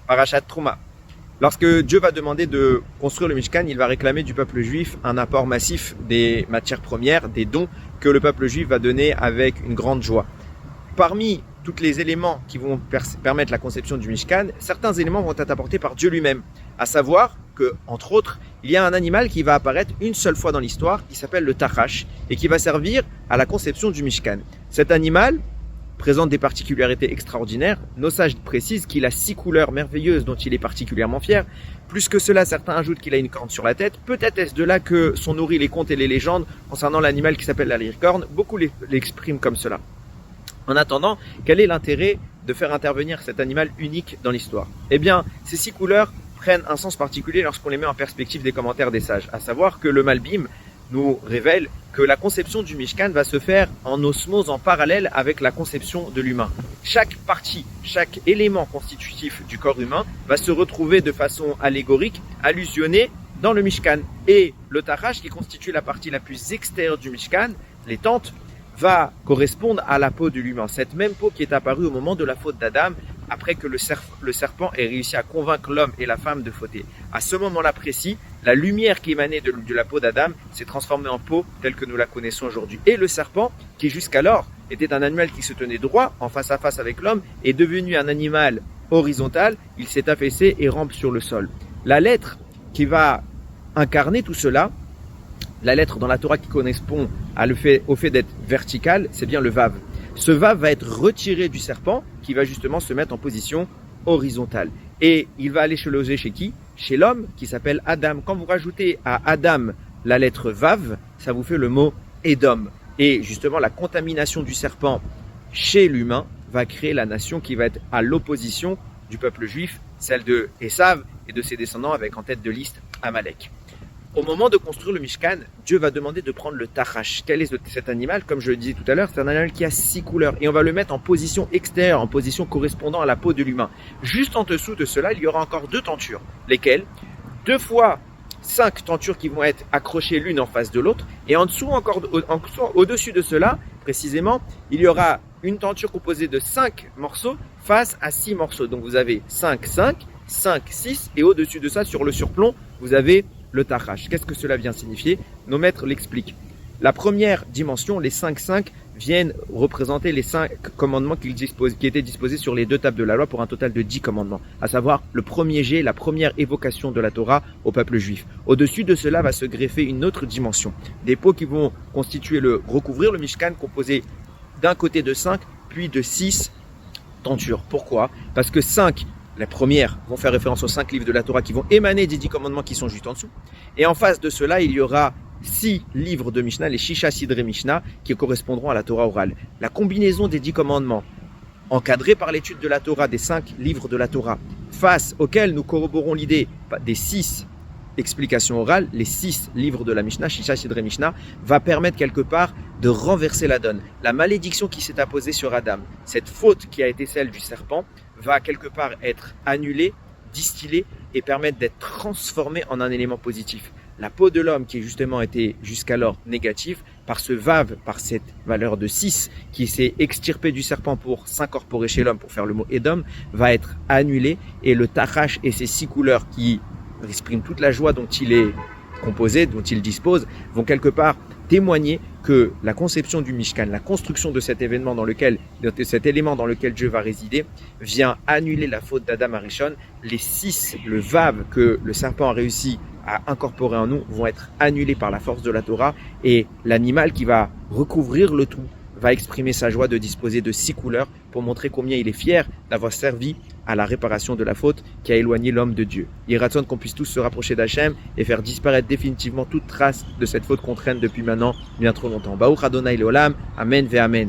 Parashat Trouma. Lorsque Dieu va demander de construire le Mishkan, il va réclamer du peuple juif un apport massif des matières premières, des dons que le peuple juif va donner avec une grande joie. Parmi tous les éléments qui vont permettre la conception du Mishkan, certains éléments vont être apportés par Dieu lui-même. À savoir que, entre autres, il y a un animal qui va apparaître une seule fois dans l'histoire, qui s'appelle le Tachash, et qui va servir à la conception du Mishkan. Cet animal présente des particularités extraordinaires. Nos sages précisent qu'il a 6 couleurs merveilleuses dont il est particulièrement fier. Plus que cela, certains ajoutent qu'il a une corne sur la tête. Peut-être est-ce de là que sont nourris les contes et les légendes concernant l'animal qui s'appelle la licorne. Beaucoup l'expriment comme cela. En attendant, quel est l'intérêt de faire intervenir cet animal unique dans l'histoire? Eh bien, ces 6 couleurs prennent un sens particulier lorsqu'on les met en perspective des commentaires des sages. À savoir que le Malbim nous révèle que la conception du Mishkan va se faire en osmose, en parallèle avec la conception de l'humain. Chaque partie, chaque élément constitutif du corps humain va se retrouver de façon allégorique, allusionné dans le Mishkan. Et le Tachash, qui constitue la partie la plus extérieure du Mishkan, les tentes, va correspondre à la peau de l'humain. Cette même peau qui est apparue au moment de la faute d'Adam, après que le serpent ait réussi à convaincre l'homme et la femme de fauter. À ce moment-là précis, la lumière qui émanait de la peau d'Adam s'est transformée en peau telle que nous la connaissons aujourd'hui. Et le serpent, qui jusqu'alors était un animal qui se tenait droit, en face à face avec l'homme, est devenu un animal horizontal, il s'est affaissé et rampe sur le sol. La lettre qui va incarner tout cela, la lettre dans la Torah qui correspond au fait d'être verticale, c'est bien le Vav. Ce Vav va être retiré du serpent qui va justement se mettre en position horizontale. Et il va aller se loger chez qui? Chez l'homme qui s'appelle Adam. Quand vous rajoutez à Adam la lettre Vav, ça vous fait le mot Edom. Et justement, la contamination du serpent chez l'humain va créer la nation qui va être à l'opposition du peuple juif, celle de Esav et de ses descendants avec en tête de liste Amalek. Au moment de construire le Mishkan, Dieu va demander de prendre le Tachash. Quel est cet animal? Comme je le disais tout à l'heure, c'est un animal qui a 6 couleurs. Et on va le mettre en position extérieure, en position correspondant à la peau de l'humain. Juste en dessous de cela, il y aura encore 2 tentures. Lesquelles? 2 fois 5 tentures qui vont être accrochées l'une en face de l'autre. Et en dessous, au-dessus de cela, précisément, il y aura une tenture composée de 5 morceaux face à 6 morceaux. Donc vous avez 5, 5, 5, 6. Et au-dessus de ça, sur le surplomb, vous avez le Tachash. Qu'est-ce que cela vient signifier? Nos maîtres l'expliquent. La première dimension, les 5-5, viennent représenter les 5 commandements qui étaient disposés sur les 2 tables de la loi pour un total de 10 commandements. À savoir le premier jet, la première évocation de la Torah au peuple juif. Au-dessus de cela va se greffer une autre dimension. Des pots qui vont recouvrir le Mishkan composé d'un côté de 5, puis de 6 tentures. Pourquoi? Parce que 5, les premières vont faire référence aux 5 livres de la Torah qui vont émaner des 10 commandements qui sont juste en dessous. Et en face de cela, il y aura 6 livres de Mishnah, les Shisha Sidrei Mishnah, qui correspondront à la Torah orale. La combinaison des 10 commandements, encadrée par l'étude de la Torah, des 5 livres de la Torah, face auxquels nous corroborons l'idée des 6 explications orales, les 6 livres de la Mishnah, Shisha Sidrei Mishnah, va permettre quelque part de renverser la donne. La malédiction qui s'est apposée sur Adam, cette faute qui a été celle du serpent, va quelque part être annulée, distillée et permettre d'être transformée en un élément positif. La peau de l'homme qui justement était jusqu'alors négative, par ce Vav, par cette valeur de 6 qui s'est extirpée du serpent pour s'incorporer chez l'homme pour faire le mot Edom, va être annulée et le Tachash et ses 6 couleurs qui expriment toute la joie dont il est composé, dont il dispose, vont quelque part témoigner que la conception du Mishkan, la construction de cet événement de cet élément dans lequel Dieu va résider, vient annuler la faute d'Adam Arishon. Les 6, le Vav que le serpent a réussi à incorporer en nous, vont être annulés par la force de la Torah et l'animal qui va recouvrir le tout va exprimer sa joie de disposer de 6 couleurs pour montrer combien il est fier d'avoir servi à la réparation de la faute qui a éloigné l'homme de Dieu. Il est qu'on puisse tous se rapprocher d'Hachem et faire disparaître définitivement toute trace de cette faute qu'on traîne depuis maintenant bien trop longtemps. Baruch Adonai Leolam, Amen ve Amen.